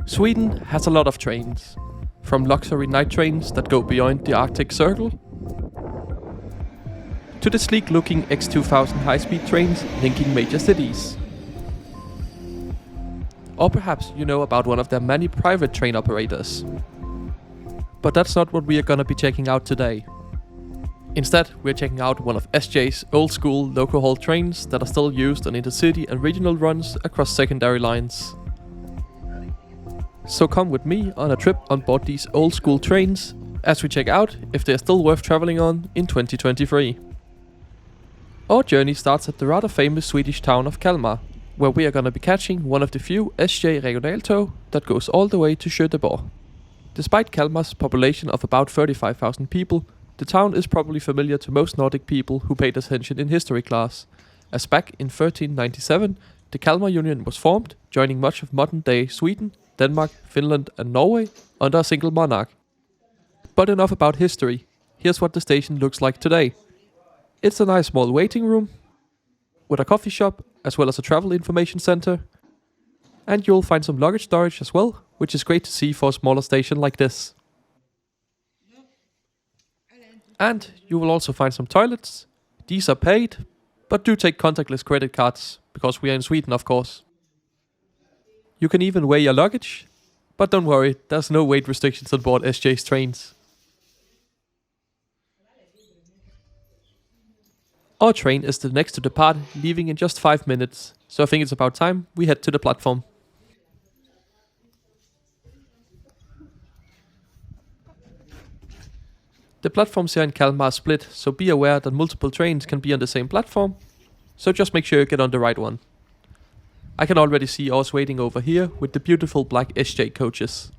Sweden has a lot of trains, from luxury night trains that go beyond the Arctic Circle, to the sleek-looking X2000 high-speed trains linking major cities. Or perhaps you know about one of their many private train operators. But that's not what we are gonna be checking out today. Instead, we're checking out one of SJ's old-school Locohauled trains that are still used on intercity and regional runs across secondary lines. So come with me on a trip on board these old-school trains as we check out if they're still worth traveling on in 2023. Our journey starts at the rather famous Swedish town of Kalmar, where we are gonna be catching one of the few SJ regionaltog that goes all the way to Göteborg. Despite Kalmar's population of about 35,000 people, the town is probably familiar to most Nordic people who paid attention in history class, as back in 1397 the Kalmar Union was formed, joining much of modern-day Sweden, Denmark, Finland and Norway under a single monarch. But enough about history, here's what the station looks like today. It's a nice small waiting room, with a coffee shop as well as a travel information center, and you'll find some luggage storage as well, which is great to see for a smaller station like this. And you will also find some toilets. These are paid, but do take contactless credit cards, because we are in Sweden of course. You can even weigh your luggage, but don't worry, there's no weight restrictions on board SJ's trains. Our train is the next to depart, leaving in just 5 minutes, so I think it's about time we head to the platform. The platforms here in Kalmar are split, so be aware that multiple trains can be on the same platform, so just make sure you get on the right one. I can already see ours waiting over here with the beautiful black SJ coaches.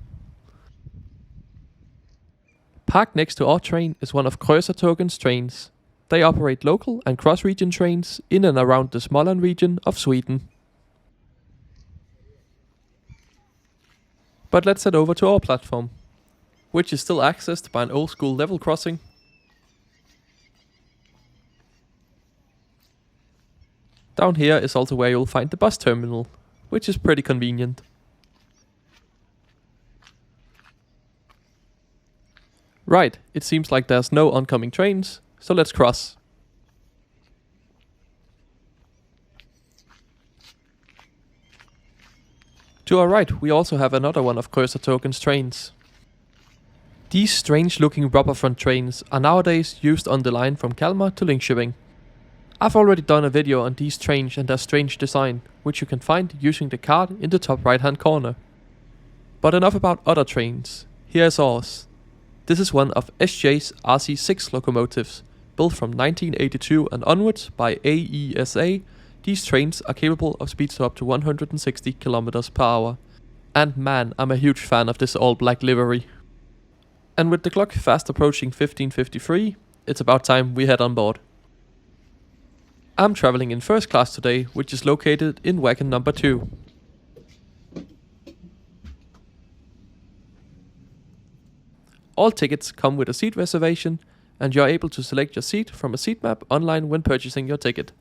Parked next to our train is one of Rc6's trains. They operate local and cross-region trains in and around the Småland region of Sweden. But let's head over to our platform, which is still accessed by an old school level crossing. Down here is also where you'll find the bus terminal, which is pretty convenient. Right, it seems like there's no oncoming trains, so let's cross. To our right, we also have another one of Rc6's trains. These strange looking rubber front trains are nowadays used on the line from Kalmar to Linköping. I've already done a video on these trains and their strange design, which you can find using the card in the top right hand corner. But enough about other trains, here is ours. This is one of SJ's Rc6 locomotives, built from 1982 and onwards by AESA. These trains are capable of speeds up to 160 km per hour. And man, I'm a huge fan of this all black livery. And with the clock fast approaching 15:53, it's about time we head on board. I'm traveling in first class today, which is located in wagon number 2. All tickets come with a seat reservation, and you are able to select your seat from a seat map online when purchasing your ticket.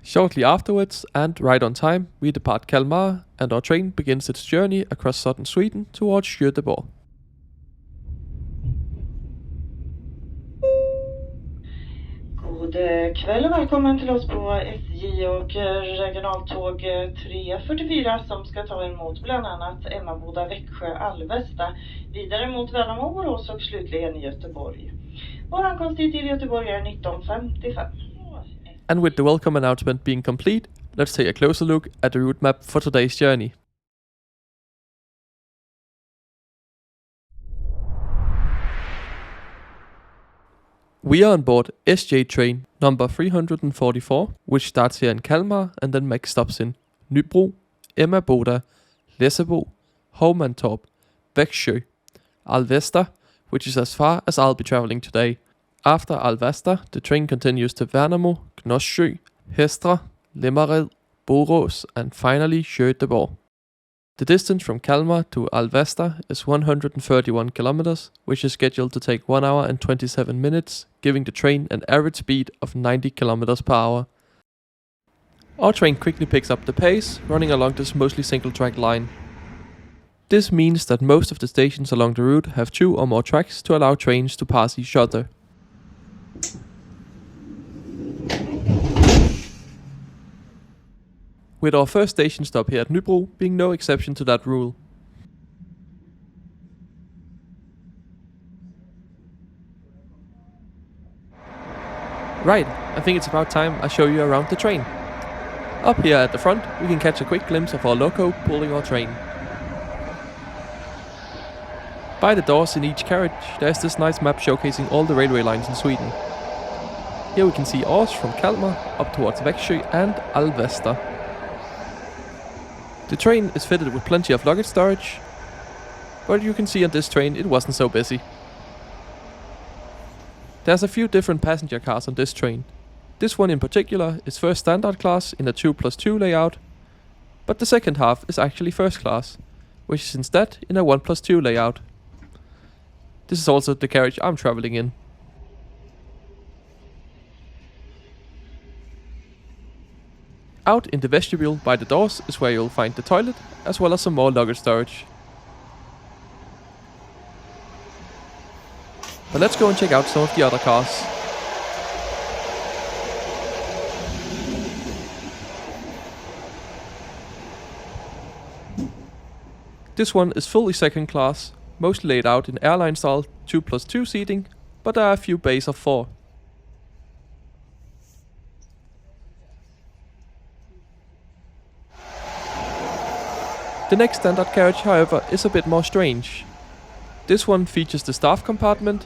Shortly afterwards, and right on time, we depart Kalmar, and our train begins its journey across southern Sweden towards Göteborg. God kväll och välkommen till oss på SJ och regionaltåg 344 som ska ta emot bland annat Emmaboda, Växjö, Alvesta, vidare mot Värnamo, Borås och slutligen Göteborg. Vår ankomsttid till Göteborg är 19:55. And with the welcome announcement being complete, let's take a closer look at the route map for today's journey. We are on board SJ train number 344, which starts here in Kalmar and then makes stops in Nybro, Emmaboda, Lessebo, Hovmantorp, Växjö, Alvesta, which is as far as I'll be traveling today. After Alvesta, the train continues to Värnamo, Gnosjö, Hestra, Limmared, Borås and finally Göteborg. The distance from Kalmar to Alvesta is 131 kilometers, which is scheduled to take 1 hour and 27 minutes, giving the train an average speed of 90 kilometers per hour. Our train quickly picks up the pace, running along this mostly single track line. This means that most of the stations along the route have 2 or more tracks to allow trains to pass each other. With our first station stop here at Nybro being no exception to that rule. Right, I think it's about time I show you around the train. Up here at the front we can catch a quick glimpse of our loco pulling our train. By the doors in each carriage there's this nice map showcasing all the railway lines in Sweden. Here we can see ours from Kalmar up towards Växjö and Alvesta. The train is fitted with plenty of luggage storage, but you can see on this train it wasn't so busy. There's a few different passenger cars on this train. This one in particular is first standard class in a 2+2 layout, but the second half is actually first class, which is instead in a 1+2 layout. This is also the carriage I'm traveling in. Out in the vestibule by the doors is where you'll find the toilet, as well as some more luggage storage. But let's go and check out some of the other cars. This one is fully second class, mostly laid out in airline style 2+2 seating, but there are a few bays of 4. The next standard carriage, however, is a bit more strange. This one features the staff compartment,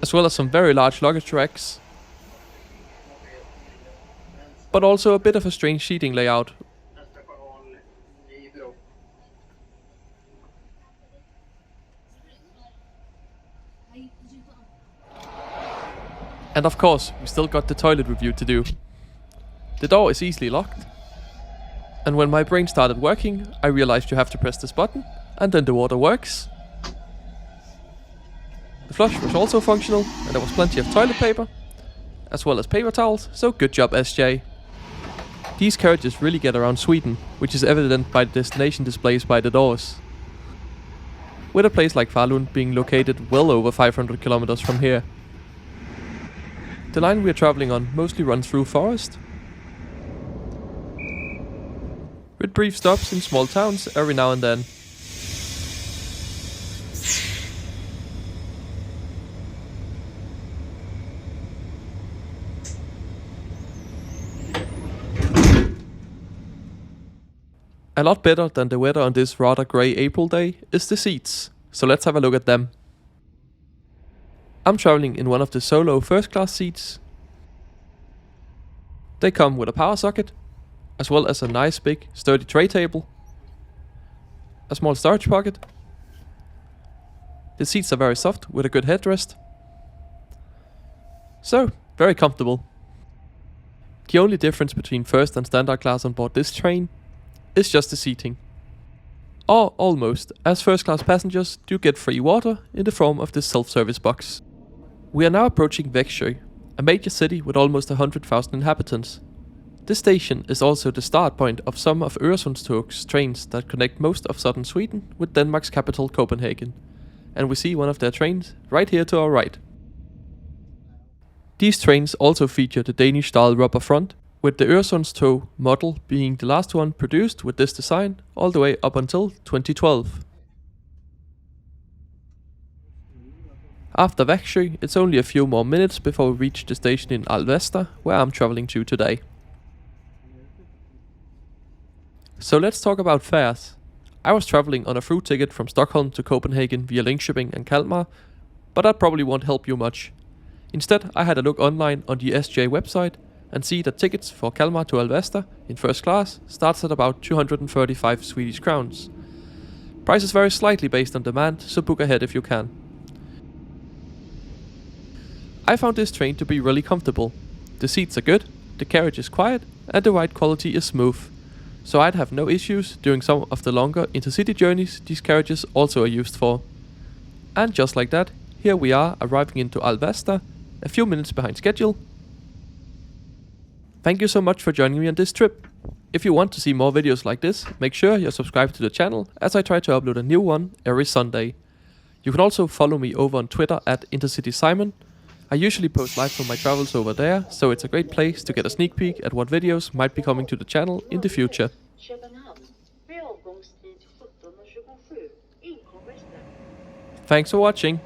as well as some very large luggage racks, but also a bit of a strange seating layout. And of course, we still got the toilet review to do. The door is easily locked, and when my brain started working, I realized you have to press this button, and then the water works. The flush was also functional, and there was plenty of toilet paper, as well as paper towels, so good job SJ. These carriages really get around Sweden, which is evident by the destination displays by the doors. With a place like Falun being located well over 500 kilometers from here. The line we are traveling on mostly runs through forest, with brief stops in small towns every now and then. A lot better than the weather on this rather grey April day is the seats, so let's have a look at them. I'm traveling in one of the solo first class seats. They come with a power socket, as well as a nice big sturdy tray table, a small storage pocket. The seats are very soft with a good headrest, so very comfortable. The only difference between first and standard class on board this train is just the seating. Or almost, as first class passengers do get free water in the form of this self-service box. We are now approaching Växjö, a major city with almost 100,000 inhabitants. This station is also the start point of some of Øresundstog's trains that connect most of southern Sweden with Denmark's capital Copenhagen, and we see one of their trains right here to our right. These trains also feature the Danish-style rubber front, with the Øresundstog model being the last one produced with this design all the way up until 2012. After Växjö, it's only a few more minutes before we reach the station in Alvesta, where I'm traveling to today. So let's talk about fares. I was traveling on a through ticket from Stockholm to Copenhagen via Linköping and Kalmar, but that probably won't help you much. Instead, I had a look online on the SJ website and see that tickets for Kalmar to Alvesta in first class starts at about 235 Swedish crowns. Prices vary slightly based on demand, so book ahead if you can. I found this train to be really comfortable. The seats are good, the carriage is quiet, and the ride quality is smooth. So I'd have no issues during some of the longer intercity journeys these carriages also are used for. And just like that, here we are arriving into Alvesta, a few minutes behind schedule. Thank you so much for joining me on this trip. If you want to see more videos like this, make sure you're subscribed to the channel as I try to upload a new one every Sunday. You can also follow me over on Twitter at IntercitySimon. I usually post live from my travels over there, so it's a great place to get a sneak peek at what videos might be coming to the channel in the future. Thanks for watching.